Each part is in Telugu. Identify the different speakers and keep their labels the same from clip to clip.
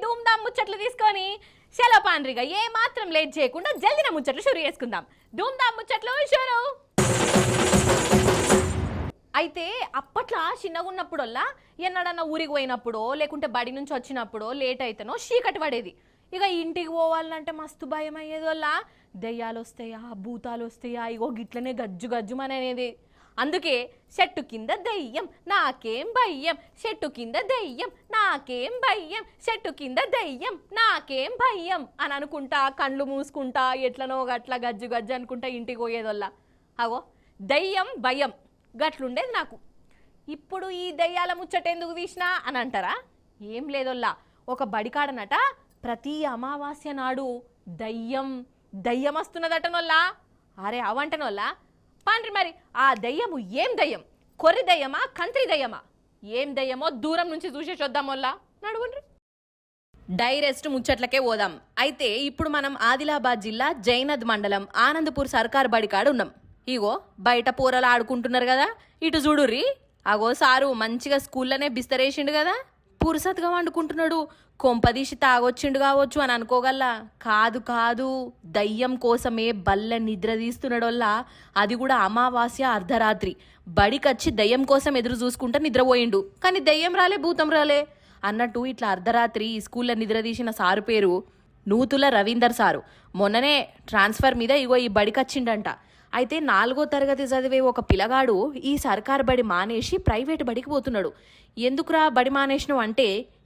Speaker 1: ధూమ్ ధామ్ ముచ్చట్లు తీసుకొని సెలవు పాండ్రిగా ఏ మాత్రం లేట్ చేయకుండా జల్దిన ముచ్చట్లు షురు చేసుకుందాం. ధూమ్ ధామ్ ముచ్చట్లు షురు. అయితే అప్పట్లో చిన్నగా ఉన్నప్పుడల్లా ఎన్నడన్నా ఊరికి పోయినప్పుడో లేకుంటే బడి నుంచి వచ్చినప్పుడో లేట్ అయితేనో చీకటి పడేది. ఇక ఇంటికి పోవాలంటే మస్తు భయం అయ్యేది. వల్ల దెయ్యాలు వస్తాయా భూతాలు వస్తాయా ఇగో గిట్లనే గజ్జు గజ్జుమనేది. అందుకే చెట్టు కింద దెయ్యం నాకేం భయం, చెట్టు కింద దెయ్యం నాకేం భయం, చెట్టు కింద దెయ్యం నాకేం భయం అని అనుకుంటా కళ్ళు మూసుకుంటా ఎట్లనో గట్ల గజ్జు గజ్జు అనుకుంటా ఇంటికి పోయేదల్లా. అగో దెయ్యం భయం గట్లుండేది నాకు. ఇప్పుడు ఈ దెయ్యాల ముచ్చట ఎందుకు తీసినా అని అంటారా? ఏం లేదోల్లా, ఒక బడికాడనట ప్రతి అమావాస్య నాడు దయ్యం వస్తున్నదటనోల్లా. అరే అవంటనోల్లా పండ్రి మరి ఆ దయ్యము ఏం దయ్యం? కొర్రి దయ్యమా కంత్రి దయ్యమా? ఏం దయ్యమో దూరం నుంచి చూసేసి వద్దామోల్లా. నడుగుండ్రి డైరెస్ట్ ముచ్చట్లకే పోదాం. అయితే ఇప్పుడు మనం ఆదిలాబాద్ జిల్లా జైనద్ మండలం ఆనందపూర్ సర్కార్ బడికాడ ఉన్నాం. ఇగో బయట పోరలు ఆడుకుంటున్నారు కదా, ఇటు చూడుర్రి. అగో సారు మంచిగా స్కూల్లోనే బిస్తరేసిండు కదా, పురుసత్గా వండుకుంటున్నాడు. కొంపదీసి తాగొచ్చిండు కావచ్చు అని అనుకోగల్లా. కాదు కాదు, దయ్యం కోసమే బల్ల నిద్ర తీస్తున్నాడోల్లా. అది కూడా అమావాస్య అర్ధరాత్రి. బడికొచ్చి దయ్యం కోసం ఎదురు చూసుకుంటా నిద్రపోయిండు. కానీ దయ్యం రాలే భూతం రాలే అన్నట్టు ఇట్లా అర్ధరాత్రి స్కూల్లో నిద్ర తీసిన సారు పేరు నూతుల రవీందర్ సారు. మొన్ననే ట్రాన్స్ఫర్ మీద ఇగో ఈ బడికొచ్చిండంట. అయితే 4వ తరగతి చదివే ఒక పిల్లగాడు ఈ సర్కార్ బడి మానేసి ప్రైవేట్ బడికి పోతున్నాడు. ఎందుకురా బడి మానేసినావు అంటే,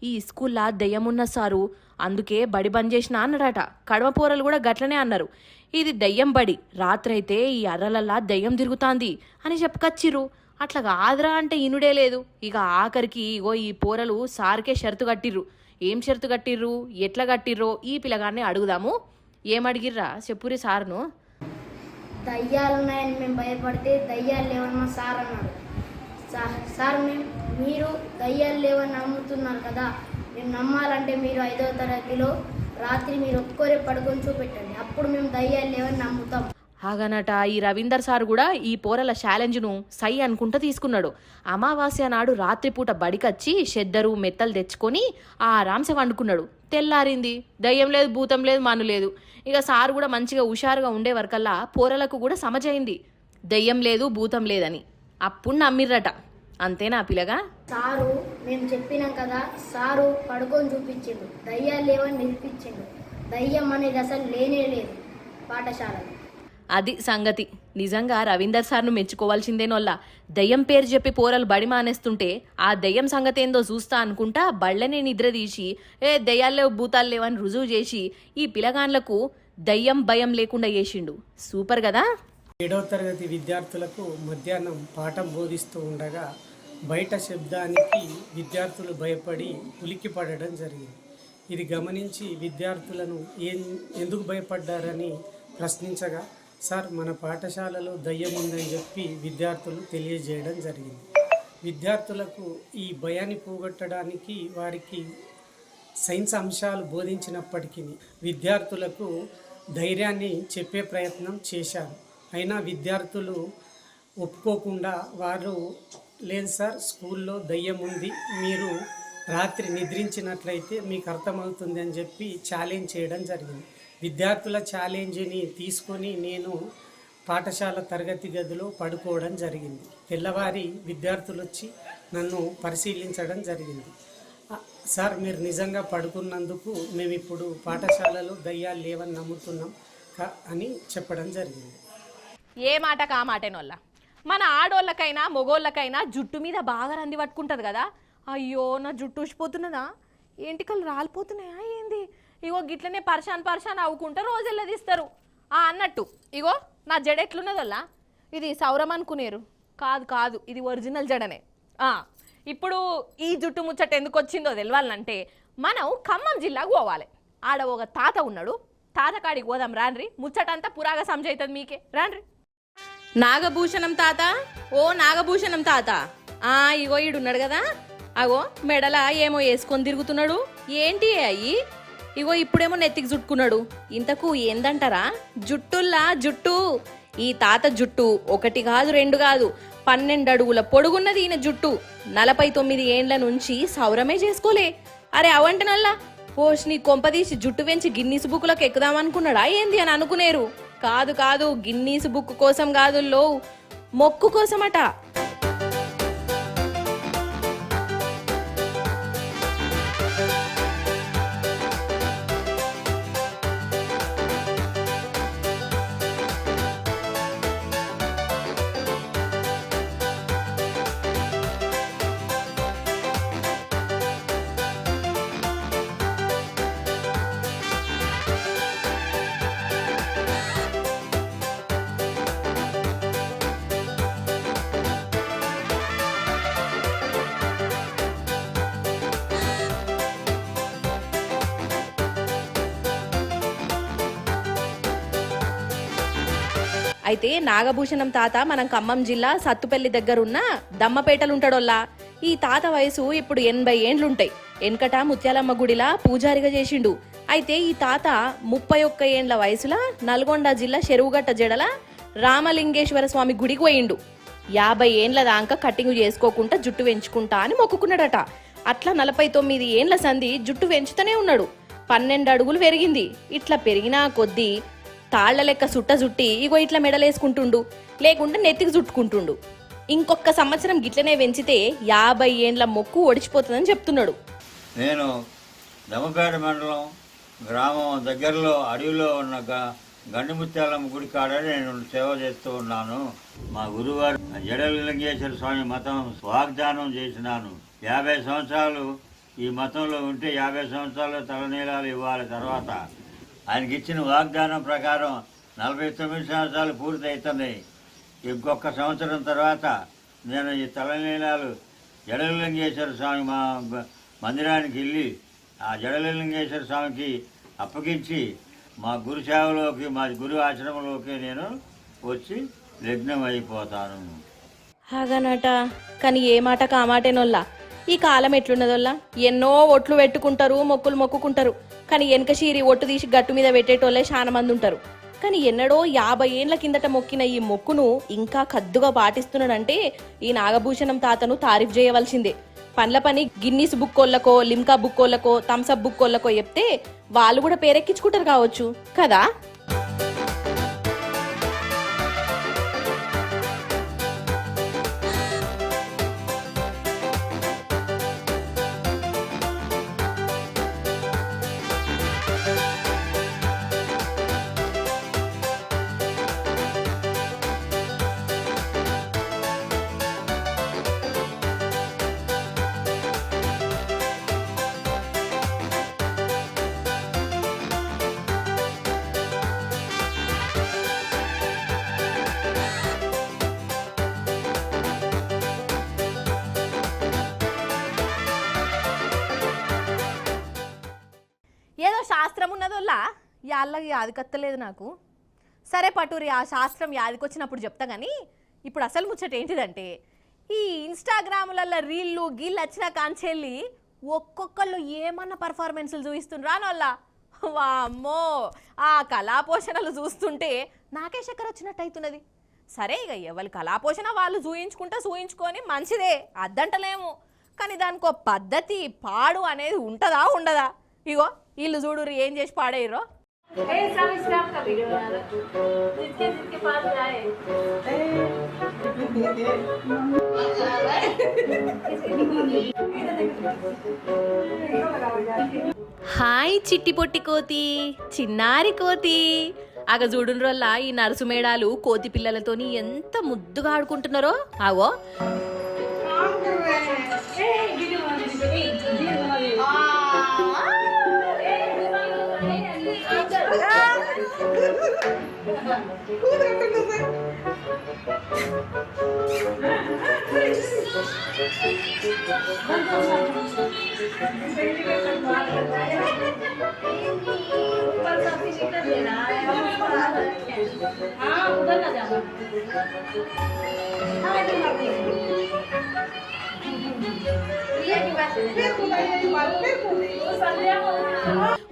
Speaker 1: ఈ స్కూల్లా దయ్యమున్న సారు అందుకే బడి బంద్ చేసిన అన్నాడట. కడవ పోరలు కూడా గట్లనే అన్నారు. ఇది దయ్యం బడి, రాత్రైతే ఈ అర్రలల్లా దయ్యం తిరుగుతాంది అని చెప్పుకొచ్చిర్రు. అట్లా కాదురా అంటే ఇనుడే లేదు. ఇక ఆఖరికి ఇగో ఈ పోరలు సార్కే షరతు కట్టిర్రు. ఏం షరతు కట్టిర్రు ఎట్లా కట్టిర్రో ఈ పిల్లగాన్ని అడుగుదాము. ఏమడిగిర్రా చెప్పురి సార్ను.
Speaker 2: దయ్యాలున్నాయని మేము భయపడితే దయ్యాలు లేవని మా సార్ అన్నాడు. సార్ మీరు దయ్యాలు లేవని నమ్ముతున్నారు కదా, మేము నమ్మాలంటే మీరు 5వ తరగతిలో రాత్రి మీరు ఒక్కరే పడుకొని చూపెట్టండి, అప్పుడు మేము దయ్యాలు లేవని నమ్ముతాం.
Speaker 1: ఆగనట ఈ రవీందర్ సార్ కూడా ఈ పోరల ఛాలెంజ్ను సై అనుకుంటా తీసుకున్నాడు. అమావాస్య నాడు రాత్రిపూట బడికొచ్చి షెద్దరు మెత్తలు తెచ్చుకొని ఆరాంసే వండుకున్నాడు. తెల్లారింది, దయ్యం లేదు భూతం లేదు మను లేదు. ఇక సార్ కూడా మంచిగా హుషారుగా ఉండే వరకల్లా పోరలకు కూడా సమజైంది దయ్యం లేదు భూతం లేదని. అప్పుడు నమ్మిర్రట. అంతేనా పిల్లగా?
Speaker 2: సారు మేము చెప్పినాం కదా, సారు పడుకొని చూపించిండు, దయ్యాలు లేవని నిరూపించిండు. దయ్యం అనేది అసలు లేనే లేదు పాఠశాలలో.
Speaker 1: అది సంగతి. నిజంగా రవీందర్ సార్ను మెచ్చుకోవాల్సిందేనోల్లా. దయ్యం పేరు చెప్పి పోరలు బడి మానేస్తుంటే ఆ దయ్యం సంగతి ఏందో చూస్తా అనుకుంటా బళ్ళనే నిద్ర తీసి దయ్యాలు లేవు భూతాలు లేవని రుజువు చేసి ఈ పిల్లగాన్లకు దయ్యం భయం లేకుండా చేసిండు. సూపర్ కదా.
Speaker 3: 7వ తరగతి విద్యార్థులకు మధ్యాహ్నం పాఠం బోధిస్తూ ఉండగా బయట శబ్దానికి విద్యార్థులు భయపడి ఉలిక్కి పడడం జరిగింది. ఇది గమనించి విద్యార్థులను ఎందుకు భయపడ్డారని ప్రశ్నించగా, సార్ మన పాఠశాలలో దయ్యం ఉందని చెప్పి విద్యార్థులు తెలియజేయడం జరిగింది. విద్యార్థులకు ఈ భయాన్ని పోగొట్టడానికి వారికి సైన్స్ అంశాలు బోధించినప్పటికీ విద్యార్థులకు ధైర్యాన్ని చెప్పే ప్రయత్నం చేశారు. అయినా విద్యార్థులు ఒప్పుకోకుండా వారు లేదు సార్ స్కూల్లో దయ్యం ఉంది, మీరు రాత్రి నిద్రించినట్లయితే మీకు అర్థమవుతుంది అని చెప్పి ఛాలెంజ్ చేయడం జరిగింది. విద్యార్థుల ఛాలెంజ్ని తీసుకొని నేను పాఠశాల తరగతి గదిలో పడుకోవడం జరిగింది. తెల్లవారి విద్యార్థులు వచ్చి నన్ను పరిశీలించడం జరిగింది. సార్ మీరు నిజంగా పడుకున్నందుకు మేము ఇప్పుడు పాఠశాలలో దయ్యాలు లేవని నమ్ముతున్నాం అని చెప్పడం జరిగింది.
Speaker 1: ఏ మాట కా మాటేనోళ్ళ. మన ఆడోళ్ళకైనా మొగోళ్ళకైనా జుట్టు మీద బాగా రంది పట్టుకుంటుంది కదా. అయ్యో నా జుట్టు ఊసిపోతున్నదా, ఏంటికలు రాలిపోతున్నాయా ఏంది, ఇగో గిట్లనే పర్షాన్ అవ్వుకుంటా రోజెల్లా తీస్తారు అన్నట్టు. ఇగో నా జడ ఎట్లున్నదల్లా, ఇది సౌరం అనుకునేరు. కాదు ఇది ఒరిజినల్ జడనే. ఇప్పుడు ఈ జుట్టు ముచ్చట ఎందుకు వచ్చిందో తెలియాలంటే మనం ఖమ్మం జిల్లాకు పోవాలి. ఆడ ఒక తాత ఉన్నాడు, తాత కాడికి పోదాం రాండ్రి. ముచ్చటంతా పురాగా సంజైతుంది మీకే, రాండ్రి. నాగభూషణం తాత, ఓ నాగభూషణం తాత. ఇగో ఈడున్నాడు కదా, అగో మెడల ఏమో వేసుకొని తిరుగుతున్నాడు. ఏంటి అయ్యి? ఇగో ఇప్పుడేమో నెత్తికి జుట్టుకున్నాడు. ఇంతకు ఏందంటారా? జుట్టుల్లా జుట్టు. ఈ తాత జుట్టు 1 కాదు 2 కాదు 12 అడుగుల పొడుగున్నది ఈయన జుట్టు. 49 ఏండ్ల నుంచి సౌరమే చేసుకోలే. అరే అవంటనల్లా ఓష్ నీ కొంపదీసి జుట్టు వెంచి గిన్నీస్ బుక్లోకి ఎక్కుదామనుకున్నాడా ఏంది అని అనుకునేరు. కాదు కాదు, గిన్నీస్ బుక్ కోసం కాదు లో, మొక్కు కోసమట. అయితే నాగభూషణం తాత మనం ఖమ్మం జిల్లా సత్తుపల్లి దగ్గరున్న దమ్మపేటలుంటాడోల్లా. ఈ తాత వయసు ఇప్పుడు 80 ఏండ్లుంటాయి. వెనకట ముత్యాలమ్మ గుడిలా పూజారిగా చేసిండు. అయితే ఈ తాత 31 ఏండ్ల వయసులా నల్గొండ జిల్లా చెరువుగట్ట జడల రామలింగేశ్వర స్వామి గుడికి పోయిండు. 50 ఏండ్ల దాకా కట్టింగ్ చేసుకోకుండా జుట్టు పెంచుకుంటా అని మొక్కుకున్నాడట. అట్లా 49 ఏండ్ల సంధి జుట్టు పెంచుతూనే ఉన్నాడు. 12 అడుగులు పెరిగింది. ఇట్లా పెరిగినా కొద్దీ తాళ్ల లెక్క జుట్టి ఇగో ఇట్లా మెడలేసుకుంటుండు, లేకుంటే నెత్తికి చుట్టుకుంటుండు. ఇంకొక సంవత్సరం గిట్లనే పెంచితే 50 ఏండ్ల మొక్కు ఒడిచిపోతుందని చెప్తున్నాడు.
Speaker 4: నేను దమ్మపేట మండలం గ్రామం దగ్గరలో అడవిలో ఉన్న గండిముత్యాలమ్మ గుడి కాడ నేను సేవ చేస్తూ ఉన్నాను. మా గురువారు జడలింగేశ్వర స్వామి మతం వాగ్దానం చేసినాను. 50 సంవత్సరాలు ఈ మతంలో ఉంటే 50 సంవత్సరాలు తలనీలాలు ఇవ్వాలి. తర్వాత ఆయనకి ఇచ్చిన వాగ్దానం ప్రకారం 49 సంవత్సరాలు పూర్తి అవుతున్నాయి. ఇంకొక సంవత్సరం తర్వాత నేను ఈ తలనీలాలు జడలింగేశ్వర స్వామి మా మందిరానికి వెళ్ళి ఆ జడలింగేశ్వర స్వామికి అప్పగించి మా గురు సేవలోకి మా గురు ఆశ్రమంలోకి నేను వచ్చి లగ్నం అయిపోతాను.
Speaker 1: హాగనట, కానీ ఏ మాటకు ఆ మాటేనోల్లా. ఈ కాలం ఎట్లున్నదోల్లా, ఎన్నో ఒట్లు పెట్టుకుంటారు, మొక్కులు మొక్కుకుంటారు. కానీ వెనక షీరి ఒట్టు తీసి గట్టు మీద పెట్టేటోళ్ళే చాలా మంది ఉంటారు. కానీ ఎన్నడో 50 ఏండ్ల కిందట మొక్కిన ఈ మొక్కును ఇంకా కద్దుగా పాటిస్తున్నాడంటే ఈ నాగభూషణం తాతను తారీఫ్ చేయవలసిందే. పండ్ల పని గిన్నీస్ బుక్కోళ్ళకో, లిమ్కా బుక్కోళ్ళకో, థమ్సప్ బుక్కోళ్ళకో చెప్తే వాళ్ళు కూడా పేరెక్కించుకుంటారు కావచ్చు కదా. ఏదో శాస్త్రం ఉన్నదోల్లా, యాళ్ళకి యాదికత్తలేదు నాకు. సరే పటూరి, ఆ శాస్త్రం యాదికొచ్చినప్పుడు చెప్తా. కానీ ఇప్పుడు అసలు ముచ్చట ఏంటిదంటే, ఈ ఇన్స్టాగ్రాములలో రీళ్ళు గీళ్ళు వచ్చిన కాంచెల్లి ఒక్కొక్కళ్ళు ఏమన్నా పర్ఫార్మెన్స్లు చూపిస్తుండ్రు రానోళ్ళ. వామ్మో, ఆ కళాపోషణలు చూస్తుంటే నాకే చక్కెర వచ్చినట్టు అవుతున్నది. సరే ఇక ఎవరి కళాపోషణ వాళ్ళు చూయించుకొని మంచిదే, అద్దంటలేము. కానీ దానికి ఒక పద్ధతి పాడు అనేది ఉంటుందా ఉండదా? ఇగో వీళ్ళు చూడు ఏం చేసి పాడేయరో. హాయ్ చిట్టి పొట్టి కోతి, చిన్నారి కోతి. అగ చూడుండ్రోల్లా ఈ నర్సు మేడాలు కోతి పిల్లలతోని ఎంత ముద్దుగా ఆడుకుంటున్నారో. ఆగో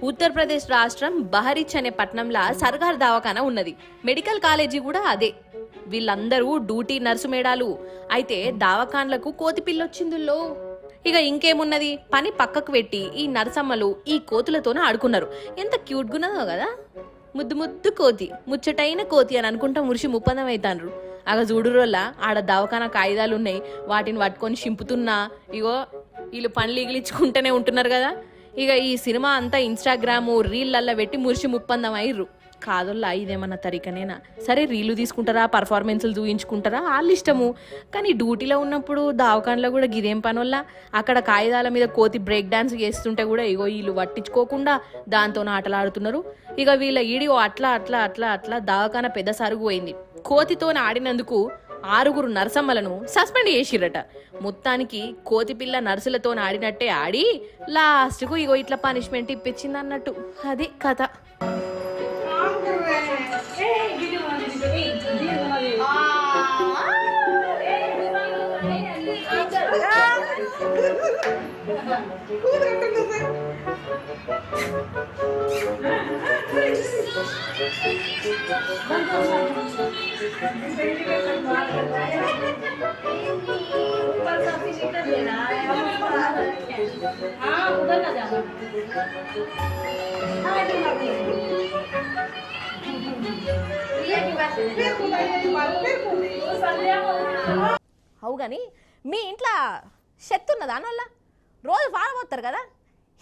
Speaker 1: ఉత్తరప్రదేశ్ రాష్ట్రం బహరిచ్ అనే పట్టణంలో సర్కార్ దవాఖానా ఉన్నది. మెడికల్ కాలేజీ కూడా అదే. వీళ్ళందరూ డ్యూటీ నర్సు మేడాలు. అయితే దవాఖాన్లకు కోతి పిల్లొచ్చిందుల్లో. ఇక ఇంకేమున్నది, పని పక్కకు పెట్టి ఈ నరసమ్మలు ఈ కోతులతోనే ఆడుకున్నారు. ఎంత క్యూట్గా ఉన్నదో కదా, ముద్దు ముద్దు కోతి, ముచ్చటైన కోతి అని అనుకుంటా మురిసి ముప్పందం అవుతాండ్రు. అగ చూడురోళ్ళ ఆడ దవాఖానా కాగితాలు ఉన్నాయి, వాటిని పట్టుకొని చింపుతున్నా ఇగో వీళ్ళు పనులు ఇగిలించుకుంటూనే ఉంటున్నారు కదా. ఇక ఈ సినిమా అంతా ఇన్స్టాగ్రాము రీల్లల్లో పెట్టి మురిసి ముప్పందం అయ్యిర్రు. కాదోళ్ళ ఇదేమన్నా తరికనేనా? సరే రీలు తీసుకుంటారా, పర్ఫార్మెన్స్లు చూయించుకుంటారా, వాళ్ళు ఇష్టము. కానీ డ్యూటీలో ఉన్నప్పుడు దావకాన్లో కూడా గిదేం పని వల్ల అక్కడ కాగితాల మీద కోతి బ్రేక్ డాన్స్ చేస్తుంటే కూడా ఇగో వీళ్ళు పట్టించుకోకుండా దాంతో ఆటలాడుతున్నారు. ఇక వీళ్ళ ఈడియో అట్లా అట్లా అట్లా అట్లా దావకాన పెద్ద సరుగు పోయింది. కోతితో ఆడినందుకు 6 నరసమ్మలను సస్పెండ్ చేసిరట. మొత్తానికి కోతి పిల్ల నర్సులతో ఆడినట్టే ఆడి లాస్ట్కు ఇగో ఇట్లా పనిష్మెంట్ ఇప్పించింది అన్నట్టు. అది కథ. అవు కానీ మీ ఇంట్లో శక్తి ఉన్నదా అన్నోళ్ళ? రోజు పాడబోతారు కదా,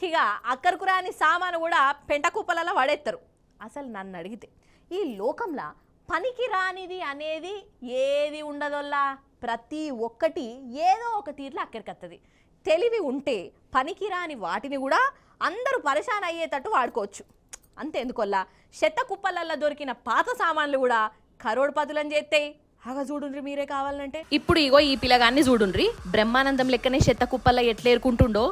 Speaker 1: ఇక అక్కరకు రాని సామాను కూడా పెంట కుప్పలలో పడేస్తారు. అసలు నన్ను అడిగితే ఈ లోకంలో పనికి రానిది అనేది ఏది ఉండదోల్లా. ప్రతి ఒక్కటి ఏదో ఒక తీరులో అక్కడికి వస్తుంది. తెలివి ఉంటే పనికి రాని వాటిని కూడా అందరూ పరిశాన్ అయ్యేటట్టు వాడుకోవచ్చు. అంతేందుకొల్లా చెత్త కుప్పలల్లో దొరికిన పాత సామాన్లు కూడా కరోడ్పతులని చేస్తాయి. అగ చూడుండ్రి మీరే కావాలంటే. ఇప్పుడు ఇగో ఈ పిల్లగాన్ని చూడుండ్రి, బ్రహ్మానందం లెక్కనే చెత్త కుప్పల్లో ఎట్లా ఏరుకుంటుండో.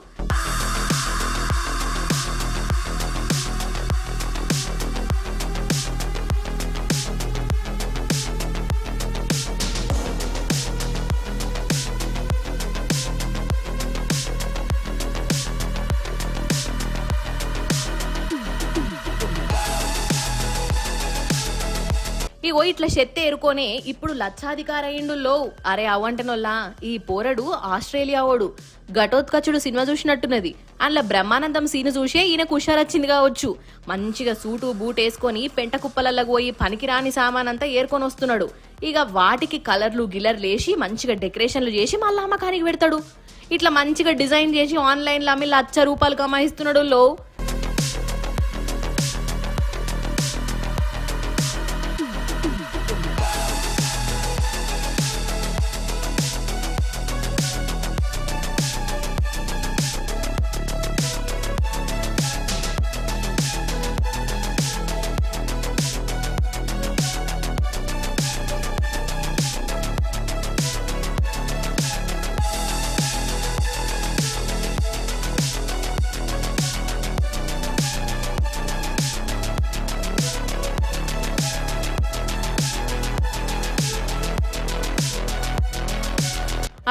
Speaker 1: ఇగో ఇట్లా చెత్త ఏరుకోనే ఇప్పుడు లక్షాధికారయ్యిండులో. అరే అవ్వంటనోల్లా, ఈ పోరడు ఆస్ట్రేలియా ఓడు ఘటోత్కచుడు సినిమా చూసినట్టున్నది. అందులో బ్రహ్మానందం సీను చూసే ఈయనకు హుషారొచ్చింది కావచ్చు. మంచిగా సూటు బూట్ వేసుకొని పెంట కుప్పలల్లో పోయి పనికిరాని సామానంతా ఏరుకొని వస్తున్నాడు. ఇక వాటికి కలర్లు గిలర్లు వేసి మంచిగా డెకరేషన్లు చేసి మళ్ళీ అమ్మకానికి పెడతాడు. ఇట్లా మంచిగా డిజైన్ చేసి ఆన్లైన్లో అమ్మి ₹1,00,000 కమాయిస్తున్నాడు లో.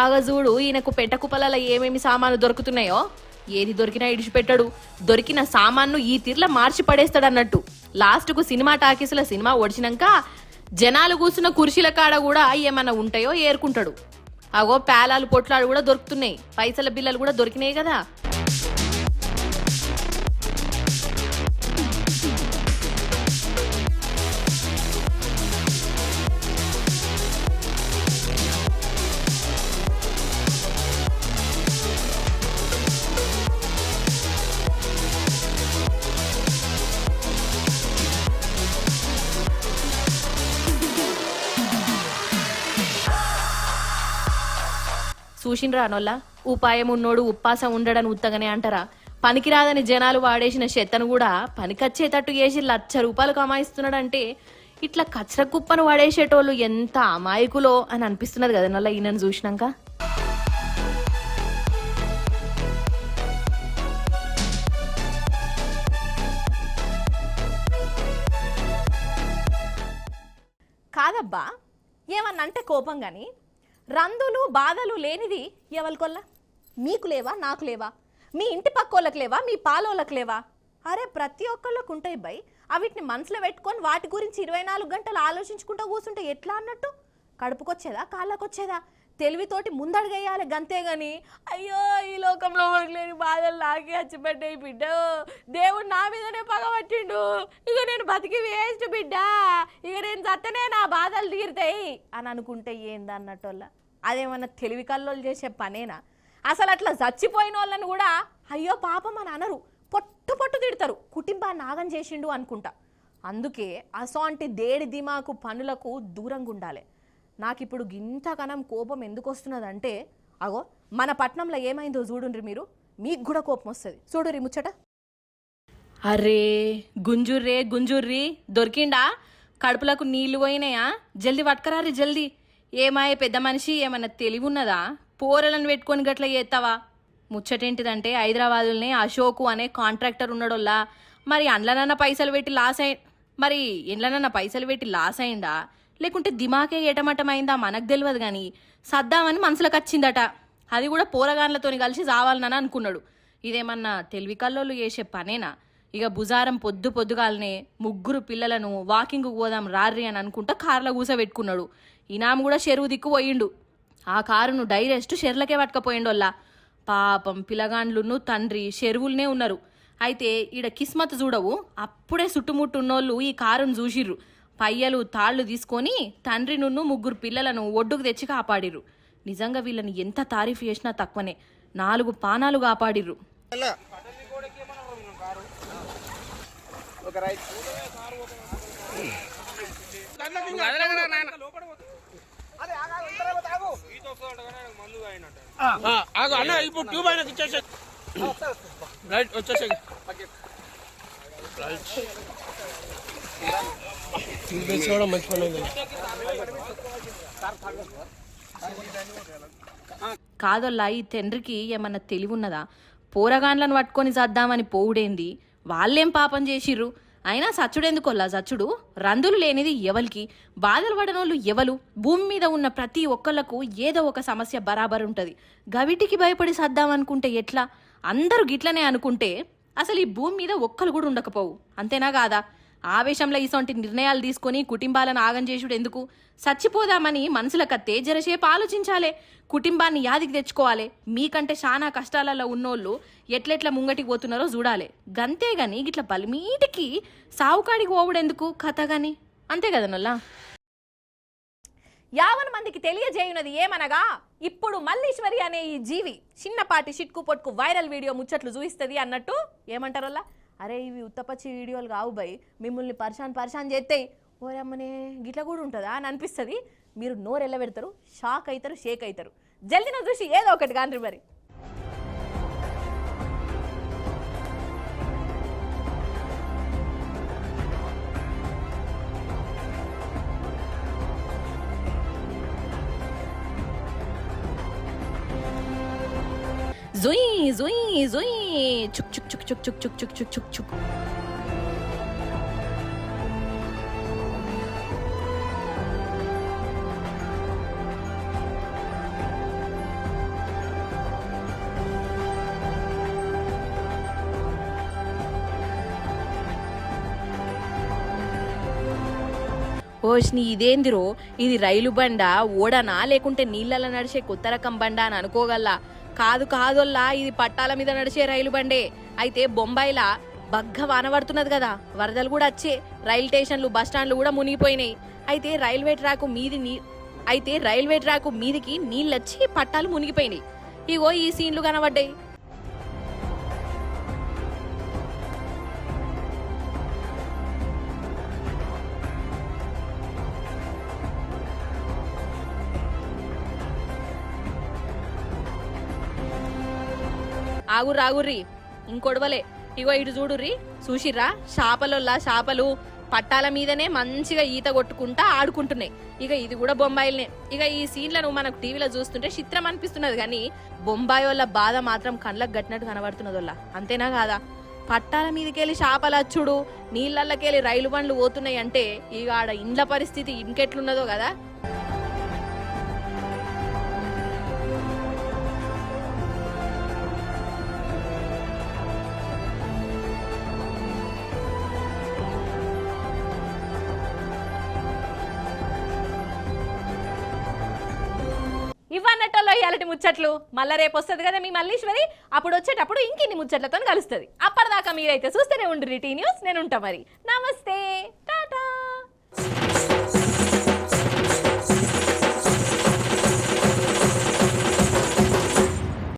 Speaker 1: ఆగజూడు ఈయనకు పెట్టకుపలలో ఏమేమి సామాను దొరుకుతున్నాయో. ఏది దొరికినా ఇడిచిపెట్టాడు. దొరికిన సామాన్ను ఈ తీర్ల మార్చి పడేస్తాడు అన్నట్టు. లాస్ట్కు సినిమా టాకీసుల సినిమా ఓడిచినాక జనాలు కూర్చున్న కుర్చీల కాడ కూడా ఏమన్నా ఉంటాయో ఏరుకుంటాడు. అగో పేలాలు పొట్లాలు కూడా దొరుకుతున్నాయి, పైసల బిల్లలు కూడా దొరికినాయి కదా. చూసిండ్రా అనోల్లా, ఉపాయం ఉన్నోడు ఉప్పాసం ఉండడని ఉత్తగానే అంటారా? పనికిరాదని జనాలు వాడేసిన చెత్తను కూడా పనికొచ్చేటట్టు చేసి ₹1,00,000 కమాయిస్తున్నాడంటే ఇట్లా కచ్చర కుప్పను వాడేసేటోళ్ళు ఎంత అమాయకులో అని అనిపిస్తున్నది కదా నల్ల ఈయనను చూసినాక. కాదబ్బా, ఏమన్నంటే కోపం కానీ రందులు బాధలు లేనిది ఎవరికొల్లా? మీకు లేవా, నాకు లేవా, మీ ఇంటి పక్కోళ్ళకి లేవా, మీ పాలోళ్ళకి లేవా? అరే ప్రతి ఒక్కళ్ళకు ఉంటాయి బై. అవిటిని మనసులో పెట్టుకొని వాటి గురించి 24 గంటలు ఆలోచించుకుంటూ కూర్చుంటే ఎట్లా అన్నట్టు? కడుపుకొచ్చేదా, కాళ్ళకొచ్చేదా? తెలివితోటి ముందడుగేయాలి గంతే గాని అయ్యో ఈ లోకంలో లేని బాధలు నాకే వచ్చిపడ్డాయి బిడ్డ, దేవుడు నా మీదనే పగబట్టిండు, ఇక నేను బతికి వేస్ట్ బిడ్డ, ఇక నేను చత్తనే నా బాధలు తీరుతాయి అని అనుకుంటే ఏందన్నట్టోళ్ళ అదేమన్నా తెలివి కల్లోలు చేసే పనేనా? అసలు అట్లా చచ్చిపోయిన వాళ్ళని కూడా అయ్యో పాపం అని అనరు, పొట్టు తిడతారు, కుటుంబాన్ని నాగం చేసిండు అనుకుంటా. అందుకే అసోంటి దేడి దిమాకు పనులకు దూరంగా ఉండాలి. నాకు ఇప్పుడు గింతకనం కోపం ఎందుకు వస్తున్నదంటే అగో మన పట్నంలో ఏమైందో చూడుండ్రి మీరు, మీకు కూడా కోపం వస్తుంది చూడుర్రి ముచ్చట. అరే గుంజుర్రి దొరికిండా? కడుపులకు నీళ్లు పోయినాయా? జల్దీ పట్టుకరారి జల్దీ. ఏమాయే పెద్ద మనిషి, ఏమన్నా తెలివి ఉన్నదా? పోరలను పెట్టుకొని గట్ల చేస్తావా? ముచ్చటేంటిదంటే హైదరాబాదులోనే అశోకు అనే కాంట్రాక్టర్ ఉన్నాడోల్లా, మరి అండ్లనన్న పైసలు పెట్టి లాస్ అయిందా లేకుంటే దిమాకే ఏటమటమైందా మనకు తెలియదు కానీ సద్దామని మనసులకు వచ్చిందట. అది కూడా పోరగాన్లతోని కలిసి చావాలనని అనుకున్నాడు. ఇదేమన్నా తెలివి కల్లోళ్ళు చేసే పనేనా? ఇక బుజారం పొద్దుగాలనే 3 పిల్లలను వాకింగ్ పోదాం రార్రి అని అనుకుంటా కార్లో కూసబెట్టుకున్నాడు. ఇనాం కూడా చెరువు దిక్కు పోయిండు. ఆ కారును డైరెక్ట్ చెర్లకే పట్టుకపోయిండోల్లా. పాపం పిల్లగాండ్లును తండ్రి చెరువులనే ఉన్నారు. అయితే ఈడ కిస్మత్ చూడవు, అప్పుడే చుట్టుముట్టు ఉన్నోళ్ళు ఈ కారును చూసిర్రు. పయ్యలు తాళ్లు తీసుకొని తండ్రి నున్ను 3 పిల్లలను ఒడ్డుకు తెచ్చి కాపాడిర్రు. నిజంగా వీళ్ళని ఎంత తారీఫ్ చేసినా తక్కువనే, 4 పానాలు కాపాడిర్రు.
Speaker 5: ఇప్పుడు ట్యూబ్ అయినా ఇచ్చేసే రైట్ వచ్చేసే మంచి పని
Speaker 1: కాదొల్లా ఈ తండ్రికి ఏమన్నా తెలివి ఉన్నదా? పోరగాన్లను పట్టుకొని చద్దామని పోవుడేంది? వాళ్ళేం పాపం చేసిర్రు? అయినా సచ్చుడెందుకొల్లా సచ్చుడు? రందులు లేనిది ఎవరికి, బాధలు పడనోళ్ళు ఎవరు? భూమి మీద ఉన్న ప్రతి ఒక్కళ్లకు ఏదో ఒక సమస్య బరాబర్ ఉంటుంది. గవిటికి భయపడి సద్దామనుకుంటే ఎట్లా? అందరూ గిట్లనే అనుకుంటే అసలు ఈ భూమి మీద ఒక్కరు కూడా ఉండకపోవు. అంతేనా కాదా? ఆవేశంలో ఇసొంటి నిర్ణయాలు తీసుకొని కుటుంబాలను ఆగం చేసుడు ఎందుకు? చచ్చిపోదామని మనసులకత్తే జరసేపు ఆలోచించాలే, కుటుంబాన్ని యాదికి తెచ్చుకోవాలి. మీకంటే చాలా కష్టాలలో ఉన్నోళ్ళు ఎట్లెట్లా ముంగటికి పోతున్నారో చూడాలి. గంతేగాని గిట్ల బలిమీటికి సావుకాడికి పోవుడెందుకు కథగాని? అంతే కదా నొల్లా. 50 మందికి తెలియజేయునది ఏమనగా, ఇప్పుడు మల్లీశ్వరి అనే ఈ జీవి చిన్నపాటి షిట్కు పొట్కు వైరల్ వీడియో ముచ్చట్లు చూపిస్తుంది అన్నట్టు ఏమంటారోల్లా? అరే ఇవి ఉత్తపచ్చి వీడియోలు కావు బై, మిమ్మల్ని పరిశాన్ చేస్తాయి. ఓరమ్మనే గిట్ల కూడా ఉంటుందా అని అనిపిస్తుంది. మీరు నోరెళ్ళ పెడతారు, షాక్ అవుతారు, షేక్ అవుతారు. జల్దిన చూసి ఏదో ఒకటి కాండ్రి మరి. జుయ్ జుయ్ జుయ్ చుక్ చుక్ చుక్ చుక్ చుక్ చుక్ చుక్ చుక్ చుక్ చుక్. ఓష్ని ఇదేందిరో, ఇది రైలు బండా ఓడనా లేకుంటే నీళ్ళలో నడిచే కొత్త రకం బండా అని అనుకోగల్లా. కాదోల్లా, ఇది పట్టాల మీద నడిచే రైలు బండే. అయితే బొంబాయిలా బగ్గ వాన పడుతున్నది కదా, వరదలు కూడా వచ్చే, రైలు స్టేషన్లు బస్టాండ్లు కూడా మునిగిపోయినాయి. అయితే రైల్వే ట్రాకు మీదికి నీళ్ళొచ్చి పట్టాలు మునిగిపోయినాయి. ఇగో ఈ సీన్లు కనబడ్డాయి. ఆగుర్రి ఇంకొడవలే. ఇగో ఇటు చూడుర్రి, చూసిర్రా చేపలు పట్టాల మీదనే మంచిగా ఈత కొట్టుకుంటా ఆడుకుంటున్నాయి. ఇక ఇది కూడా బొంబాయిలనే. ఇక ఈ సీన్లను మనకు టీవీలో చూస్తుంటే చిత్రం అనిపిస్తున్నది కానీ బొంబాయి వాళ్ళ బాధ మాత్రం కళ్ళకు గట్టినట్టు కనబడుతున్నది వాళ్ళ. అంతేనా కాదా? పట్టాల మీదకెళ్ళి చేపలు అచ్చుడు, నీళ్ళకెళ్ళి రైలు బండ్లు పోతున్నాయి అంటే ఇక ఆడ ఇండ్ల పరిస్థితి ఇంకెట్లున్నదో కదా. ఇవన్నట్టలో ఇయాలటి ముచ్చట్లు మళ్ళీ రేపు వస్తుంది కదా మీ మల్లీశ్వరి, అప్పుడు వచ్చేటప్పుడు ఇంకిన్ని ముచ్చట్లతో కలుస్తుంది. అప్పటిదాకా మీరైతే చూస్తూనే ఉండు టీ న్యూస్. నేను ఉంటా మరి. నమస్తే.